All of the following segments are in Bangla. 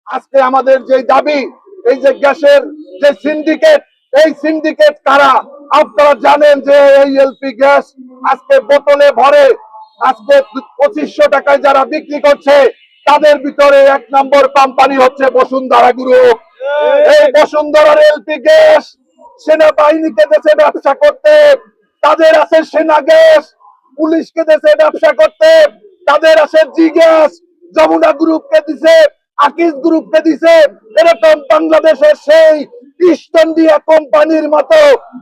আজকে আমাদের যে দাবি, এই যে গ্যাসের যে সিন্ডিকেট, এই সিন্ডিকেট কারা আপনারা জানেন যে এই এলপি গ্যাস আজকে বোতলে ভরে আজকে 2500 টাকায় যারা বিক্রি করছে, তাদের ভিতরে 1 নম্বর কোম্পানি হচ্ছে বসুন্ধরা গ্রুপ। এই বসুন্ধরার এলপি গ্যাস সেনাবাহিনীকে দেশে ব্যবসা করতে, তাদের আছে সেনা গ্যাস। পুলিশকে দেশে ব্যবসা করতে, তাদের আছে জি গ্যাস। যমুনা গ্রুপকে দিছে, আকিজ গ্রুপকে দিছে। এরকম বাংলাদেশের সেই ইস্ট ইন্ডিয়া কোম্পানির মতো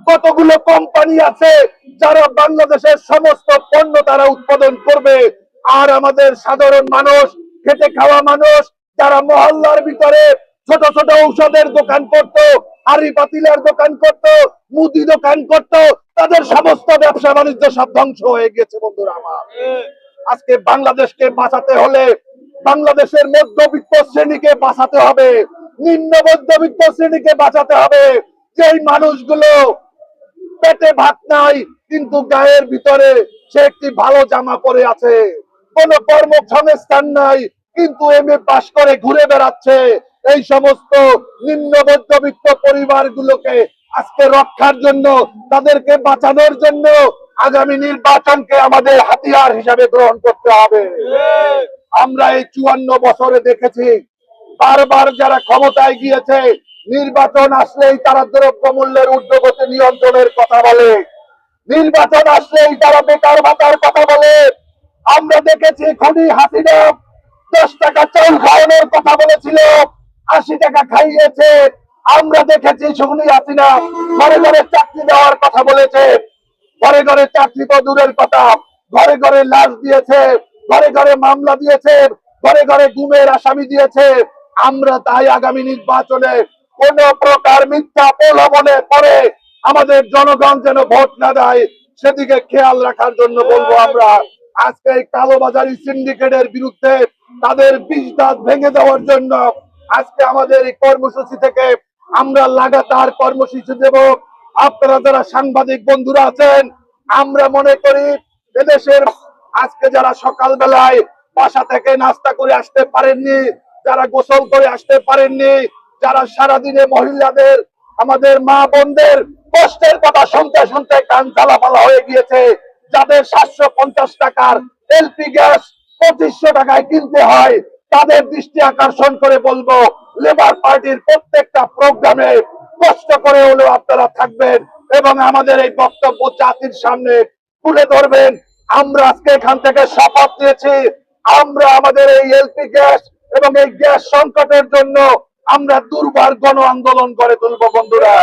কতগুলো কোম্পানি আছে যারা বাংলাদেশের সমস্ত পণ্য তারা উৎপাদন করবে। আর আমাদের সাধারণ মানুষ, খেটে খাওয়া মানুষ, যারা মহল্লার ভিতরে ছোট ছোট ঔষধের দোকান করত, হাড়ি পাতিলের দোকান করত, মুদি দোকান করত, তাদের সমস্ত ব্যবসা বাণিজ্য সব ধ্বংস হয়ে গেছে। বন্ধুরা আমার, আজকে বাংলাদেশকে বাঁচাতে হলে বাংলাদেশের মধ্যবিত্ত শ্রেণীকে বাঁচাতে হবে, নিম্ন মধ্যবিত্ত শ্রেণীকে বাঁচাতে হবে। যেই মানুষগুলো পেটে ভাত নাই কিন্তু গায়ের ভিতরে সে একটি ভালো জামা পরে আছে, কোন কর্মসংস্থান নাই কিন্তু এমএ পাস করে ঘুরে বেড়াচ্ছে, এই সমস্ত নিম্ন মধ্যবিত্ত পরিবারগুলোকে আজকে রক্ষার জন্য, তাদেরকে বাঁচানোর জন্য আগামী নির্বাচনকে আমাদের হাতিয়ার হিসাবে গ্রহণ করতে হবে। আমরা এই 54 বছরে দেখেছি বারবার যারা ক্ষমতায় গিয়েছে, নির্বাচন আসলেই তারা দ্রব্যমূল্যের ঊর্ধ্বগতি নিয়ন্ত্রণের কথা বলে, নির্বাচন আসলেই তারা বেকার ভাতার কথা বলে। আমরা দেখেছি খুনি হাসিনা 10 টাকা চাল খাওয়ানোর কথা বলেছিল, 80 টাকা খাইয়েছে। আমরা দেখেছি খুনি হাসিনা ঘরে ঘরে চাকরি দেওয়ার কথা বলেছে, ঘরে ঘরে চাকরি তো দূরের কথা, ঘরে ঘরে লাশ দিয়েছে, ঘরে ঘরে মামলা দিয়েছে, ঘরে ঘরে গুমের আসামি দিয়েছে। আমরা তাই আগামী নির্বাচনে কোন প্রকার মিথ্যা প্রলোভনে পড়ে আমাদের জনগণ যেন ভোট না দেয়, সেদিকে খেয়াল রাখার জন্য বলবো। আমরা আজকে এই কালোবাজারি সিন্ডিকেটের বিরুদ্ধে তাদের বিষ দাঁত ভেঙে দেওয়ার জন্য আজকে আমাদের এই কর্মসূচি থেকে আমরা লাগাতার কর্মসূচি দেব। আপনারা যারা সাংবাদিক বন্ধুরা আছেন, আমরা মনে করি এদেশের আজকে যারা সকাল বেলায় বাসা থেকে নাস্তা করে আসতে পারেননি, যারা গোসল করে আসতে পারেননি, যারা সারাদিনে মহিলাদের, আমাদের মা বোনদের কষ্টের কথা শুনতে শুনতে কান ঝালাপালা হয়ে গিয়েছে, যাদের 750 টাকার এলপি গ্যাস 2500 টাকায় কিনতে হয়, তাদের দৃষ্টি আকর্ষণ করে বলবো, লেবার পার্টির প্রত্যেকটা প্রোগ্রামে কষ্ট করে হলেও আপনারা থাকবেন এবং আমাদের এই বক্তব্য জাতির সামনে তুলে ধরবেন। আমরা আজকে এখান থেকে শপথ নিয়েছি, আমরা আমাদের এই এলপি গ্যাস এবং এই গ্যাস সংকটের জন্য আমরা দুর্বার গণ আন্দোলন করে তুলবো। বন্ধুরা,